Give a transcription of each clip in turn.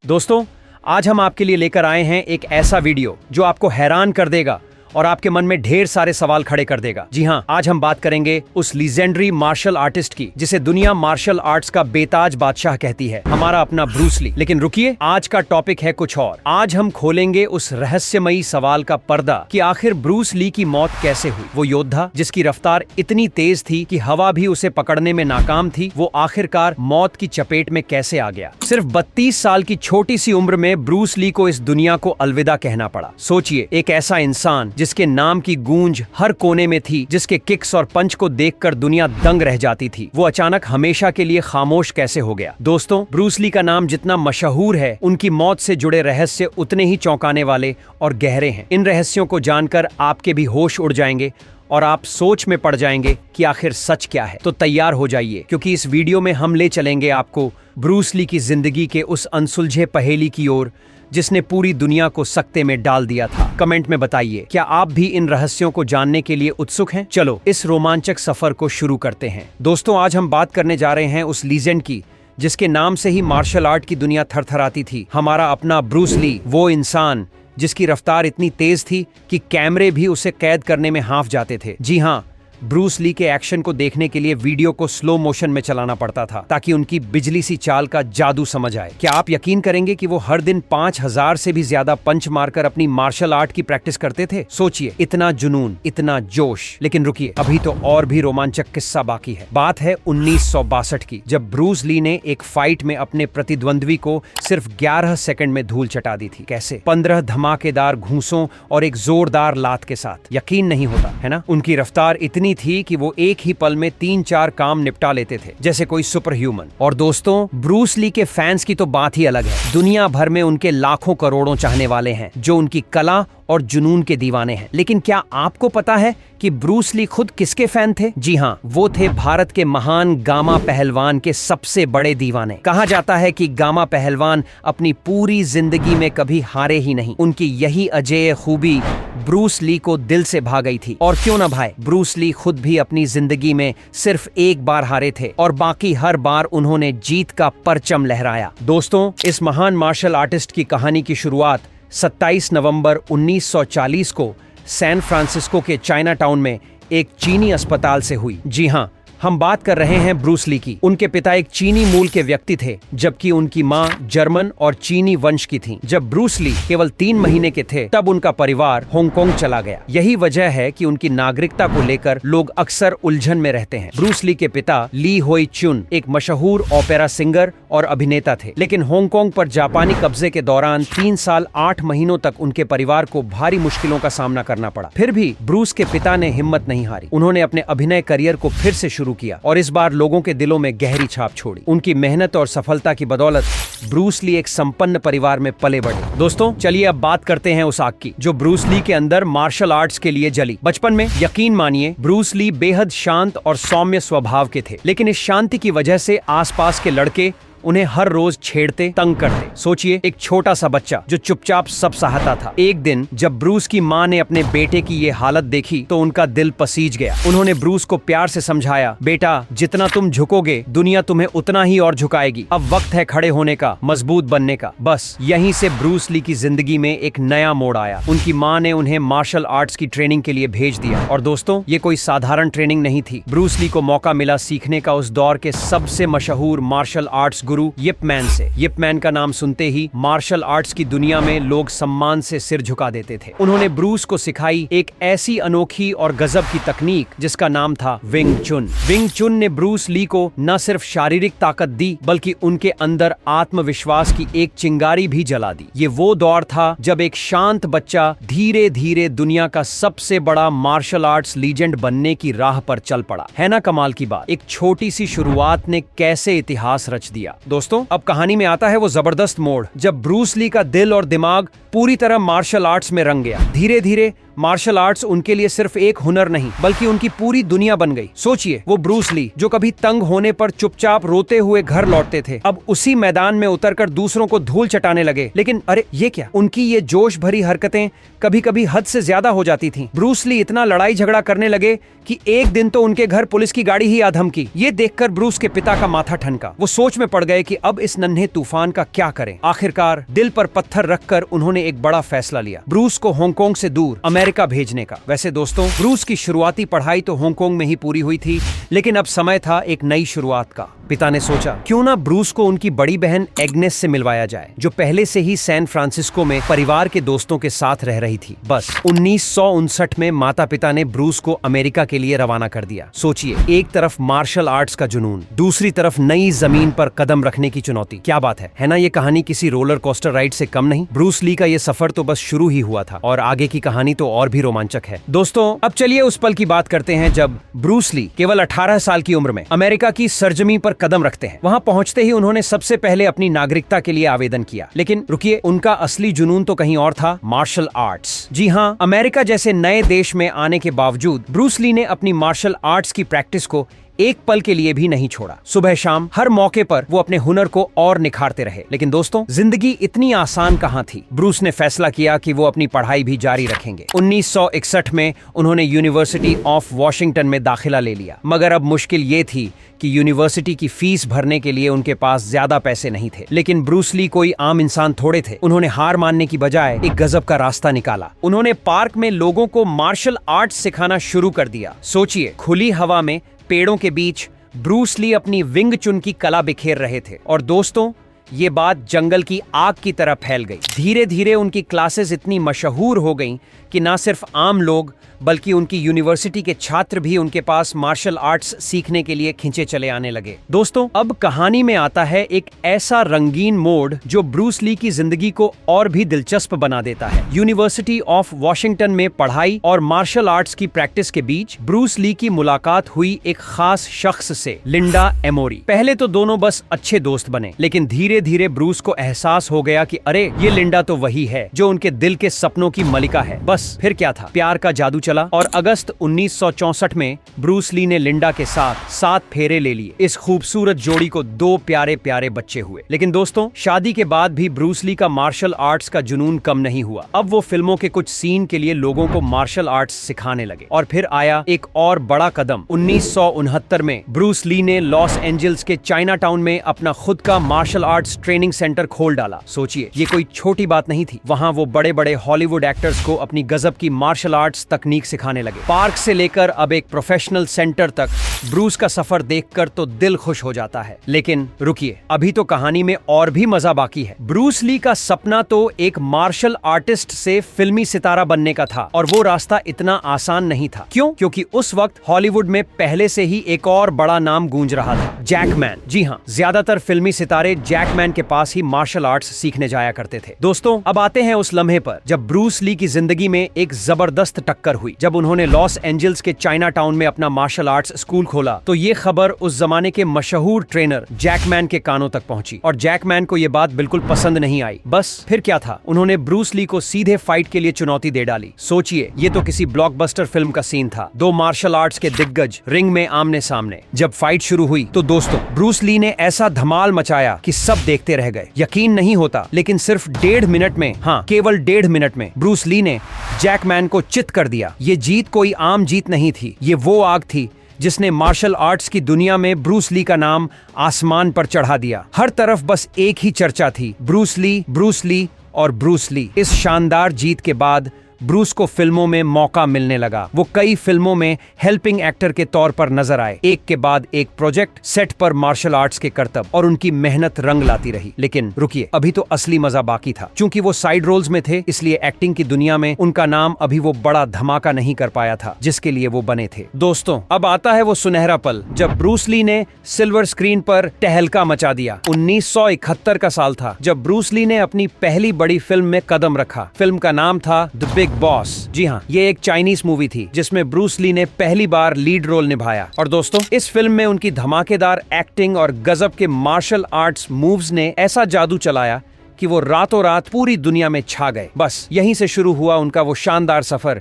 दोस्तों, आज हम आपके लिए लेकर आए हैं एक ऐसा वीडियो जो आपको हैरान कर देगा और आपके मन में ढेर सारे सवाल खड़े कर देगा। जी हाँ, आज हम बात करेंगे उस लीजेंडरी मार्शल आर्टिस्ट की जिसे दुनिया मार्शल आर्ट्स का बेताज बादशाह कहती है, हमारा अपना ब्रूस ली। लेकिन रुकिए, आज का टॉपिक है कुछ और। आज हम खोलेंगे उस रहस्यमयी सवाल का पर्दा कि आखिर ब्रूस ली की मौत कैसे हुई। वो योद्धा जिसकी रफ्तार इतनी तेज थी कि हवा भी उसे पकड़ने में नाकाम थी, वो आखिरकार मौत की चपेट में कैसे आ गया। सिर्फ 32 साल की छोटी सी उम्र में ब्रूस ली को इस दुनिया को अलविदा कहना पड़ा। सोचिए, एक ऐसा इंसान जिसके नाम की गूंज हर कोने में थी, जिसके किक्स और पंच को देखकर दुनिया दंग रह जाती थी, वो अचानक हमेशा के लिए खामोश कैसे हो गया। दोस्तों, ब्रूस ली का नाम जितना मशहूर है, उनकी मौत से जुड़े रहस्य उतने ही चौंकाने वाले और गहरे हैं। इन रहस्यों को जानकर आपके भी होश उड़ जाएंगे और आप सोच में पड़ जाएंगे कि आखिर सच क्या है। तो तैयार हो जाइए, क्योंकि इस वीडियो में हम ले चलेंगे आपको ब्रूस ली की जिंदगी के उस अनसुलझे पहेली की ओर जिसने पूरी दुनिया को सकते में डाल दिया था। कमेंट में बताइए, क्या आप भी इन रहस्यों को जानने के लिए उत्सुक हैं? चलो इस रोमांचक सफर को शुरू करते हैं। दोस्तों, आज हम बात करने जा रहे हैं उस लीजेंड की जिसके नाम से ही मार्शल आर्ट की दुनिया थरथराती थी, हमारा अपना ब्रूस ली। वो इंसान जिसकी रफ्तार इतनी तेज थी कि कैमरे भी उसे कैद करने में हांफ जाते थे। जी हाँ, ब्रूस ली के एक्शन को देखने के लिए वीडियो को स्लो मोशन में चलाना पड़ता था ताकि उनकी बिजली सी चाल का जादू समझ आए। क्या आप यकीन करेंगे कि वो हर दिन 5000 से भी ज्यादा पंच मारकर अपनी मार्शल आर्ट की प्रैक्टिस करते थे? सोचिए, इतना जुनून, इतना जोश। लेकिन रुकिए, अभी तो और भी रोमांचक किस्सा बाकी है। बात है 1962 की, जब ब्रूस ली ने एक फाइट में अपने प्रतिद्वंद्वी को सिर्फ 11 सेकंड में धूल चटा दी थी। कैसे? 15 धमाकेदार घूंसों और एक जोरदार लात के साथ। यकीन नहीं होता, है ना? उनकी रफ्तार इतनी थी कि वो एक ही पल में 3-4 काम निपटा लेते थे, जैसे कोई सुपर ह्यूमन। और दोस्तों, ब्रूस ली के फैंस की तो बात ही अलग है। दुनिया भर में उनके लाखों करोड़ों चाहने वाले हैं जो उनकी कला और जुनून के दीवाने हैं। लेकिन क्या आपको पता है कि ब्रूस ली खुद किसके फैन थे? जी हाँ, वो थे भारत के महान गामा पहलवान के सबसे बड़े दीवाने। कहा जाता है कि गामा पहलवान अपनी पूरी जिंदगी में कभी हारे ही नहीं। उनकी यही अजेय खूबी ब्रूस ली को दिल से भा गई थी। और क्यों ना भाई, ब्रूस ली खुद भी अपनी जिंदगी में सिर्फ एक बार हारे थे और बाकी हर बार उन्होंने जीत का परचम लहराया। दोस्तों, इस महान मार्शल आर्टिस्ट की कहानी की शुरुआत 27 नवंबर 1940 को सैन फ्रांसिस्को के चाइना टाउन में एक चीनी अस्पताल से हुई। जी हाँ, हम बात कर रहे हैं ब्रूस ली की। उनके पिता एक चीनी मूल के व्यक्ति थे, जबकि उनकी मां जर्मन और चीनी वंश की थी। जब ब्रूस ली केवल 3 महीने के थे, तब उनका परिवार हांगकांग चला गया। यही वजह है कि उनकी नागरिकता को लेकर लोग अक्सर उलझन में रहते हैं। ब्रूस ली के पिता ली होई चुन एक मशहूर ओपेरा सिंगर और अभिनेता थे, लेकिन हांगकांग पर जापानी कब्जे के दौरान 3 साल 8 महीनों तक उनके परिवार को भारी मुश्किलों का सामना करना पड़ा। फिर भी ब्रूस के पिता ने हिम्मत नहीं हारी। उन्होंने अपने अभिनय करियर को फिर से शुरू किया और इस बार लोगों के दिलों में गहरी छाप छोड़ी। उनकी मेहनत और सफलता की बदौलत ब्रूस ली एक संपन्न परिवार में पले बढ़े। दोस्तों, चलिए अब बात करते हैं उस आग की जो ब्रूस ली के अंदर मार्शल आर्ट्स के लिए जली। बचपन में, यकीन मानिए, ब्रूस ली बेहद शांत और सौम्य स्वभाव के थे, लेकिन इस शांति की वजह से आसपास के लड़के उन्हें हर रोज छेड़ते, तंग करते। सोचिए, एक छोटा सा बच्चा जो चुपचाप सब सहता था। एक दिन जब ब्रूस की मां ने अपने बेटे की ये हालत देखी तो उनका दिल पसीज गया। उन्होंने ब्रूस को प्यार से समझाया, बेटा, जितना तुम झुकोगे दुनिया तुम्हें उतना ही और झुकाएगी। अब वक्त है खड़े होने का, मजबूत बनने का। बस यहीं से ब्रूस ली की जिंदगी में एक नया मोड़ आया। उनकी मां ने उन्हें मार्शल आर्ट्स की ट्रेनिंग के लिए भेज दिया। और दोस्तों, ये कोई साधारण ट्रेनिंग नहीं थी। ब्रूस ली को मौका मिला सीखने का उस दौर के सबसे मशहूर मार्शल आर्ट्स गुरु यिप मैन से। यिप मैन का नाम सुनते ही मार्शल आर्ट्स की दुनिया में लोग सम्मान से सिर झुका देते थे। उन्होंने ब्रूस को सिखाई एक ऐसी अनोखी और गजब की तकनीक जिसका नाम था विंग चुन। विंग चुन ने ब्रूस ली को न सिर्फ शारीरिक ताकत दी, बल्कि उनके अंदर आत्मविश्वास की एक चिंगारी भी जला दी। ये वो दौर था जब एक शांत बच्चा धीरे धीरे दुनिया का सबसे बड़ा मार्शल आर्ट्स लीजेंड बनने की राह पर चल पड़ा। है ना कमाल की बात? एक छोटी सी शुरुआत ने कैसे इतिहास रच दिया। दोस्तों, अब कहानी में आता है वो जबरदस्त मोड़ जब ब्रूस ली का दिल और दिमाग पूरी तरह मार्शल आर्ट्स में रंग गया। धीरे धीरे मार्शल आर्ट्स उनके लिए सिर्फ एक हुनर नहीं बल्कि उनकी पूरी दुनिया बन गई। सोचिए, वो ब्रूस ली जो कभी तंग होने पर चुपचाप रोते हुए घर लौटते थे, अब उसी मैदान में उतरकर दूसरों को धूल चटाने लगे। लेकिन अरे ये क्या, उनकी ये जोश भरी हरकतें कभी कभी हद से ज्यादा हो जाती थीं। ब्रूस ली इतना लड़ाई झगड़ा करने लगे कि एक दिन तो उनके घर पुलिस की गाड़ी ही आ धमकी। ये देखकर ब्रूस के पिता का माथा ठनका। वो सोच में पड़ गए कि अब इस नन्हे तूफान का क्या करें। आखिरकार दिल पर पत्थर रखकर उन्होंने एक बड़ा फैसला लिया, ब्रूस को हांगकांग से दूर अमेरिका भेजने का। वैसे दोस्तों, ब्रूस की शुरुआती पढ़ाई तो हांगकांग में ही पूरी हुई थी, लेकिन अब समय था एक नई शुरुआत का। पिता ने सोचा क्यों ना ब्रूस को उनकी बड़ी बहन एग्नेस से मिलवाया जाए, जो पहले से ही सैन फ्रांसिस्को में परिवार के दोस्तों के साथ रह रही थी। बस 1959 में माता पिता ने ब्रूस को अमेरिका के लिए रवाना कर दिया। सोचिए, एक तरफ मार्शल आर्ट्स का जुनून, दूसरी तरफ नई जमीन पर कदम रखने की चुनौती। क्या बात है ना? ये कहानी किसी रोलर कोस्टर राइड से कम नहीं। ब्रूस ली का ये सफर तो बस शुरू ही हुआ था और आगे की कहानी तो और भी रोमांचक है। दोस्तों, अब चलिए उस पल की बात करते हैं जब ब्रूस ली केवल 18 साल की उम्र में अमेरिका की सरजमी पर कदम रखते हैं। वहां पहुंचते ही उन्होंने सबसे पहले अपनी नागरिकता के लिए आवेदन किया। लेकिन रुकिए, उनका असली जुनून तो कहीं और था, मार्शल आर्ट्स। जी हाँ, अमेरिका जैसे नए देश में आने के बावजूद ब्रूस ली ने अपनी मार्शल आर्ट्स की प्रैक्टिस को एक पल के लिए भी नहीं छोड़ा। सुबह शाम हर मौके पर वो अपने हुनर को और निखारते रहे। लेकिन दोस्तों, जिंदगी इतनी आसान कहां थी। ब्रूस ने फैसला किया कि वो अपनी पढ़ाई भी जारी रखेंगे। 1961 में उन्होंने यूनिवर्सिटी ऑफ वॉशिंगटन में दाखिला ले लिया, मगर अब मुश्किल ये थी कि यूनिवर्सिटी की फीस भरने के लिए उनके पास ज्यादा पैसे नहीं थे। लेकिन ब्रूस ली कोई आम इंसान थोड़े थे। उन्होंने हार मानने की बजाय एक गजब का रास्ता निकाला। उन्होंने पार्क में लोगों को मार्शल आर्ट्स सिखाना शुरू कर दिया। सोचिए, खुली हवा में पेड़ों के बीच ब्रूस ली अपनी विंग चुन की कला बिखेर रहे थे। और दोस्तों, ये बात जंगल की आग की तरह फैल गई। धीरे धीरे उनकी क्लासेस इतनी मशहूर हो गईं कि ना सिर्फ आम लोग बल्कि उनकी यूनिवर्सिटी के छात्र भी उनके पास मार्शल आर्ट्स सीखने के लिए खींचे चले आने लगे। दोस्तों, अब कहानी में आता है एक ऐसा रंगीन मोड़ जो ब्रूस ली की जिंदगी को और भी दिलचस्प बना देता है। यूनिवर्सिटी ऑफ वॉशिंगटन में पढ़ाई और मार्शल आर्ट्स की प्रैक्टिस के बीच ब्रूस ली की मुलाकात हुई एक खास शख्स से, लिंडा एमोरी। पहले तो दोनों बस अच्छे दोस्त बने, लेकिन धीरे धीरे ब्रूस को एहसास हो गया कि अरे, ये लिंडा तो वही है जो उनके दिल के सपनों की मलिका है। बस फिर क्या था, प्यार का जादू चला और अगस्त 1964 में ब्रूस ली ने लिंडा के साथ 7 फेरे ले लिए। इस खूबसूरत जोड़ी को 2 प्यारे प्यारे बच्चे हुए। लेकिन दोस्तों, शादी के बाद भी ब्रूस ली का मार्शल आर्ट्स का जुनून कम नहीं हुआ। अब वो फिल्मों के कुछ सीन के लिए लोगों को मार्शल आर्ट्स सिखाने लगे। और फिर आया एक और बड़ा कदम। 1969 में ब्रूस ली ने लॉस एंजल्स के चाइना टाउन में अपना खुद का मार्शल आर्ट्स ट्रेनिंग सेंटर खोल डाला। सोचिए, ये कोई छोटी बात नहीं थी। वहां वो बड़े बड़े हॉलीवुड एक्टर्स को अपनी गजब की मार्शल आर्ट्स तकनीक सिखाने लगे। पार्क से लेकर अब एक प्रोफेशनल सेंटर तक ब्रूस का सफर देखकर तो दिल खुश हो जाता है। लेकिन रुकिए, अभी तो कहानी में और भी मजा बाकी है। ब्रूस ली का सपना तो एक मार्शल आर्टिस्ट से फिल्मी सितारा बनने का था, और वो रास्ता इतना आसान नहीं था। क्यों? क्योंकि उस वक्त हॉलीवुड में पहले से ही एक और बड़ा नाम गूंज रहा था, जैकमैन। जी हाँ, ज्यादातर फिल्मी सितारे जैकमैन के पास ही मार्शल आर्ट्स सीखने जाया करते थे। दोस्तों, अब आते हैं उस लम्हे पर जब ब्रूस ली की जिंदगी में एक जबरदस्त टक्कर हुई। जब उन्होंने लॉस एंजल्स के चाइना टाउन में अपना मार्शल आर्ट्स स्कूल खोला तो ये खबर उस जमाने के मशहूर ट्रेनर जैकमैन के कानों तक पहुंची, और जैकमैन को ये बात बिल्कुल पसंद नहीं आई। बस फिर क्या था, उन्होंने ब्रूस ली को सीधे फाइट के लिए चुनौती दे डाली। सोचिए, ये तो किसी ब्लॉकबस्टर फिल्म का सीन था। 2 मार्शल आर्ट्स के दिग्गज रिंग में आमने सामने। जब फाइट शुरू हुई तो दोस्तों, ब्रूस ली ने ऐसा धमाल मचाया कि सब देखते रह गए। यकीन नहीं होता, लेकिन सिर्फ 1.5 मिनट में, हाँ केवल 1.5 मिनट में ब्रूस ली ने जैकमैन को चित कर दिया। ये जीत कोई आम जीत नहीं थी, ये वो आग थी जिसने मार्शल आर्ट्स की दुनिया में ब्रूस ली का नाम आसमान पर चढ़ा दिया। हर तरफ बस एक ही चर्चा थी, ब्रूस ली, ब्रूस ली और ब्रूस ली। इस शानदार जीत के बाद ब्रूस को फिल्मों में मौका मिलने लगा। वो कई फिल्मों में हेल्पिंग एक्टर के तौर पर नजर आए। एक के बाद एक प्रोजेक्ट सेट पर मार्शल आर्ट्स के करतब और उनकी मेहनत रंग लाती रही। लेकिन रुकिए, अभी तो असली मजा बाकी था। चूंकि वो साइड रोल्स में थे, इसलिए एक्टिंग की दुनिया में उनका नाम अभी वो बड़ा धमाका नहीं कर पाया था जिसके लिए वो बने थे। दोस्तों, अब आता है वो सुनहरा पल जब ब्रूस ली ने सिल्वर स्क्रीन पर तहलका मचा दिया। 1971 का साल था जब ब्रूस ली ने अपनी पहली बड़ी फिल्म में कदम रखा। फिल्म का नाम था द बिग बॉस। जी हाँ, ये एक चाइनीज मूवी थी जिसमें ब्रूस ली ने पहली बार लीड रोल निभाया। और दोस्तों, इस फिल्म में उनकी धमाकेदार एक्टिंग और गजब के मार्शल आर्ट्स मूव्स ने ऐसा जादू चलाया कि वो रातों रात पूरी दुनिया में छा गए। बस यहीं से शुरू हुआ उनका वो शानदार सफर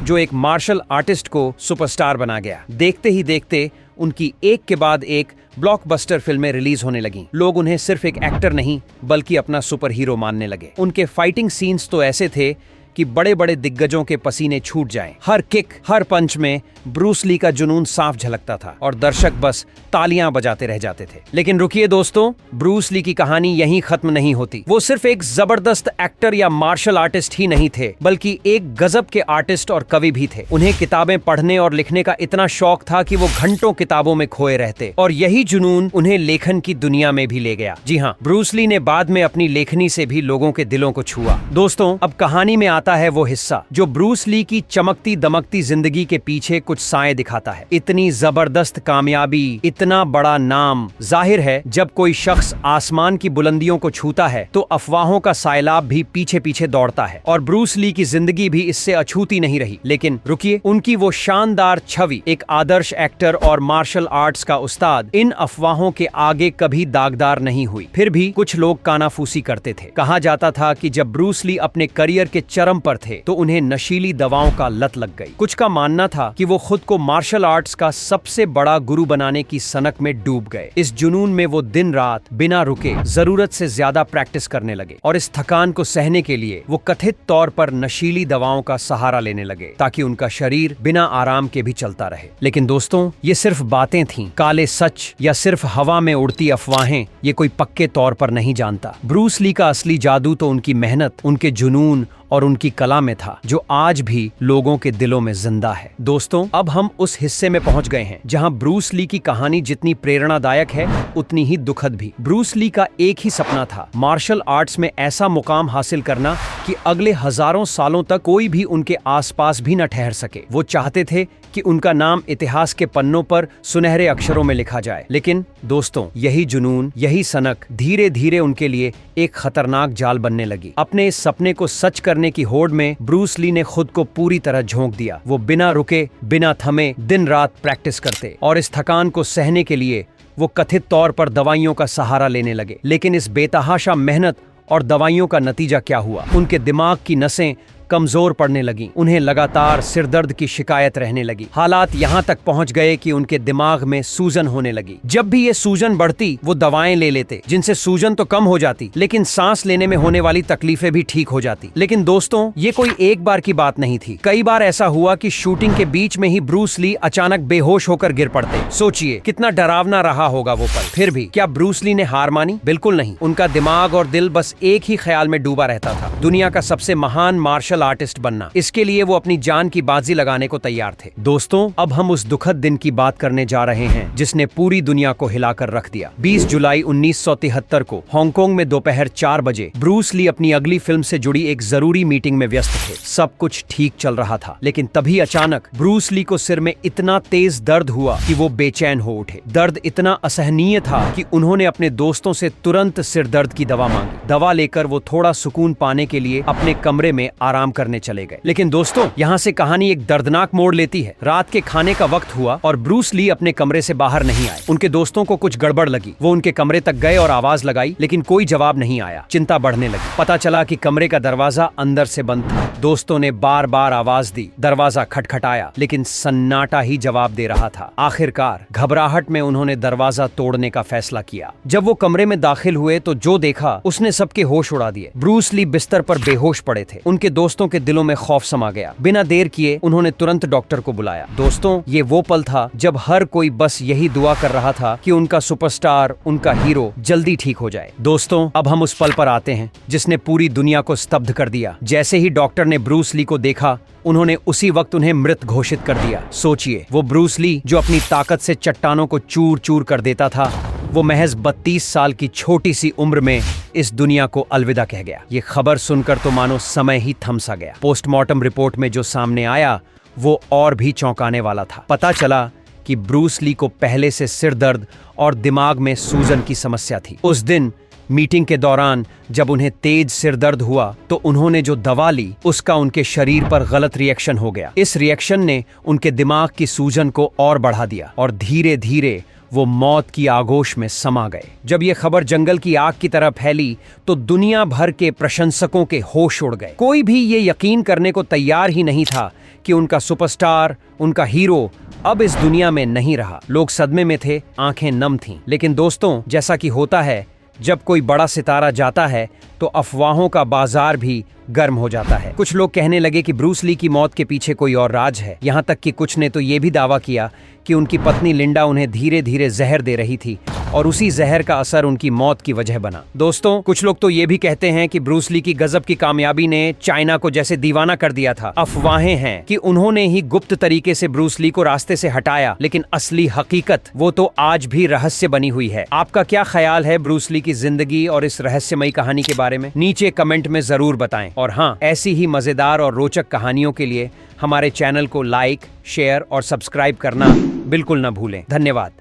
जो एक मार्शल आर्टिस्ट को सुपरस्टार बना गया। देखते ही देखते उनकी एक के बाद एक ब्लॉकबस्टर फिल्में रिलीज होने लगीं। लोग उन्हें सिर्फ एक एक्टर नहीं बल्कि अपना सुपर हीरो मानने लगे। उनके फाइटिंग सीन्स तो ऐसे थे कि बड़े बड़े दिग्गजों के पसीने छूट जाएं। हर किक, हर पंच में ब्रूस ली का जुनून साफ झलकता था और दर्शक बस तालियां बजाते रह जाते थे। लेकिन रुकिए दोस्तों, ब्रूस ली की कहानी यहीं खत्म नहीं होती। वो सिर्फ एक जबरदस्त एक्टर या मार्शल आर्टिस्ट ही नहीं थे, बल्कि एक गजब के आर्टिस्ट और कवि भी थे। उन्हें किताबें पढ़ने और लिखने का इतना शौक था कि वो घंटों किताबों में खोए रहते, और यही जुनून उन्हें लेखन की दुनिया में भी ले गया। जी हाँ, ब्रूस ली ने बाद में अपनी लेखनी से भी लोगों के दिलों को छुआ। दोस्तों, अब कहानी में आता है वो हिस्सा जो ब्रूस ली की चमकती दमकती जिंदगी के पीछे कुछ साए दिखाता है। इतनी जबरदस्त कामयाबी, इतना बड़ा नाम। जाहिर है जब कोई शख्स आसमान की बुलंदियों को छूता है तो अफवाहों का साइलाब भी पीछे पीछे दौड़ता है, और ब्रूस ली की जिंदगी भी इससे अछूती नहीं रही। लेकिन रुकिए, उनकी वो शानदार छवि, एक आदर्श एक्टर और मार्शल आर्ट्स का उस्ताद, इन अफवाहों के आगे कभी दागदार नहीं हुई। फिर भी कुछ लोग कानाफूसी करते थे। कहा जाता था कि जब ब्रूस ली अपने करियर के चरम पर थे तो उन्हें नशीली दवाओं का लत लग गई। कुछ का मानना था कि वो खुद को मार्शल आर्ट्स का सबसे बड़ा गुरु बनाने की सनक में डूब गए। इस जुनून में वो दिन रात बिना रुके जरूरत से ज्यादा प्रैक्टिस करने लगे, और इस थकान को सहने के लिए वो कथित तौर पर नशीली दवाओं का सहारा लेने लगे ताकि उनका शरीर बिना आराम के भी चलता रहे। लेकिन दोस्तों, ये सिर्फ बातें थीं, काले सच या सिर्फ हवा में उड़ती अफवाहें ये कोई पक्के तौर पर नहीं जानता। ब्रूस ली का असली जादू तो उनकी मेहनत, उनके जुनून और उनकी कला में था, जो आज भी लोगों के दिलों में जिंदा है। दोस्तों, अब हम उस हिस्से में पहुंच गए हैं जहां ब्रूस ली की कहानी जितनी प्रेरणादायक है उतनी ही दुखद भी। ब्रूस ली का एक ही सपना था, मार्शल आर्ट्स में ऐसा मुकाम हासिल करना कि अगले हजारों सालों तक कोई भी उनके आसपास भी न ठहर सके। वो चाहते थे कि उनका नाम इतिहास के पन्नों पर सुनहरे अक्षरों में लिखा जाए। लेकिन दोस्तों, यही जुनून, यही सनक धीरे धीरे उनके लिए एक खतरनाक जाल बनने लगी। अपने इस सपने को सच करने की होड़ में ब्रूस ली ने खुद को पूरी तरह झोंक दिया। वो बिना रुके, बिना थमे दिन रात प्रैक्टिस करते, और इस थकान को सहने के लिए वो कथित तौर पर दवाइयों का सहारा लेने लगे। लेकिन इस बेतहाशा मेहनत और दवाइयों का नतीजा क्या हुआ? उनके दिमाग की नसें कमजोर पड़ने लगी, उन्हें लगातार सिरदर्द की शिकायत रहने लगी। हालात यहाँ तक पहुँच गए कि उनके दिमाग में सूजन होने लगी। जब भी ये सूजन बढ़ती वो दवाएं ले लेते, जिनसे सूजन तो कम हो जाती लेकिन सांस लेने में होने वाली तकलीफें भी ठीक हो जाती। लेकिन दोस्तों, ये कोई एक बार की बात नहीं थी। कई बार ऐसा हुआ कि शूटिंग के बीच में ही ब्रूस ली अचानक बेहोश होकर गिर पड़ते। सोचिए कितना डरावना रहा होगा वो पल। फिर भी क्या ब्रूस ली ने हार मानी? बिल्कुल नहीं। उनका दिमाग और दिल बस एक ही ख्याल में डूबा रहता था, दुनिया का सबसे महान मार्शल आर्टिस्ट बनना। इसके लिए वो अपनी जान की बाजी लगाने को तैयार थे। दोस्तों, अब हम उस दुखद दिन की बात करने जा रहे हैं जिसने पूरी दुनिया को हिलाकर रख दिया। 20 जुलाई 1973 को हांगकांग में दोपहर 4 बजे ब्रूस ली अपनी अगली फिल्म से जुड़ी एक जरूरी मीटिंग में व्यस्त थे। सब कुछ ठीक चल रहा था, लेकिन तभी अचानक ब्रूस ली को सिर में इतना तेज दर्द हुआ कि वो बेचैन हो उठे। दर्द इतना असहनीय था कि उन्होंने अपने दोस्तों से तुरंत सिर दर्द की दवा मांगी। दवा लेकर वो थोड़ा सुकून पाने के लिए अपने कमरे में आराम करने चले गए। लेकिन दोस्तों, यहाँ से कहानी एक दर्दनाक मोड़ लेती है। रात के खाने का वक्त हुआ और ब्रूस ली अपने कमरे से बाहर नहीं आए। उनके दोस्तों को कुछ गड़बड़ लगी। वो उनके कमरे तक गए और आवाज लगाई, लेकिन कोई जवाब नहीं आया। चिंता बढ़ने लगी। पता चला कि कमरे का दरवाजा अंदर से बंद था। दोस्तों ने बार बार आवाज दी, दरवाजा खटखटाया, लेकिन सन्नाटा ही जवाब दे रहा था। आखिरकार घबराहट में उन्होंने दरवाजा तोड़ने का फैसला किया। जब वो कमरे में दाखिल हुए तो जो देखा उसने सबके होश उड़ा दिए। ब्रूस ली बिस्तर पर बेहोश पड़े थे। उनके दोस्तों के दिलों में खौफ समा गया। बिना देर किए उन्होंने तुरंत डॉक्टर को बुलाया। दोस्तों, ये वो पल था जब हर कोई बस यही दुआ कर रहा था कि उनका सुपरस्टार, उनका हीरो जल्दी ठीक हो जाए। दोस्तों, अब हम उस पल पर आते हैं जिसने पूरी दुनिया को स्तब्ध कर दिया। जैसे ही डॉक्टर ने ब्रूस ली को देखा, उन्होंने उसी वक्त उन्हें मृत घोषित कर दिया। सोचिए, वो ब्रूस ली जो अपनी ताकत से चट्टानों को चूर चूर कर देता था, वो महज 32 साल की छोटी सी उम्र में इस दुनिया को अलविदा कह गया। ये खबर सुनकर तो मानो समय ही थम सा गया। पोस्टमार्टम रिपोर्ट में जो सामने आया वो और भी चौंकाने वाला था। पता चला कि ब्रूस ली को पहले से सिर दर्द और दिमाग में सूजन की समस्या थी। उस दिन मीटिंग के दौरान जब उन्हें तेज सिर दर्द हुआ तो उन्होंने जो दवा ली उसका उनके शरीर पर गलत रिएक्शन हो गया। इस रिएक्शन ने उनके दिमाग की सूजन को और बढ़ा दिया और धीरे धीरे वो मौत की आगोश में समा गए। जब ये खबर जंगल की आग की तरह फैली तो दुनिया भर के प्रशंसकों के होश उड़ गए। कोई भी ये यकीन करने को तैयार ही नहीं था कि उनका सुपरस्टार, उनका हीरो अब इस दुनिया में नहीं रहा। लोग सदमे में थे, आंखें नम थीं। लेकिन दोस्तों, जैसा कि होता है जब कोई बड़ा सितारा जाता है तो अफवाहों का बाजार भी गर्म हो जाता है। कुछ लोग कहने लगे कि ब्रूस ली की मौत के पीछे कोई और राज है। यहाँ तक कि कुछ ने तो ये भी दावा किया कि उनकी पत्नी लिंडा उन्हें धीरे धीरे जहर दे रही थी और उसी जहर का असर उनकी मौत की वजह बना। दोस्तों, कुछ लोग तो ये भी कहते हैं कि ब्रूस ली की गजब की कामयाबी ने चाइना को जैसे दीवाना कर दिया था। अफवाहें हैं कि उन्होंने ही गुप्त तरीके से ब्रूस ली को रास्ते से हटाया, लेकिन असली हकीकत वो तो आज भी रहस्य बनी हुई है। आपका क्या ख्याल है ब्रूस ली की जिंदगी और इस रहस्यमयी कहानी के बारे में? नीचे कमेंट में जरूर बताएं। और हाँ, ऐसी ही मजेदार और रोचक कहानियों के लिए हमारे चैनल को लाइक, शेयर और सब्सक्राइब करना बिल्कुल न भूलें। धन्यवाद।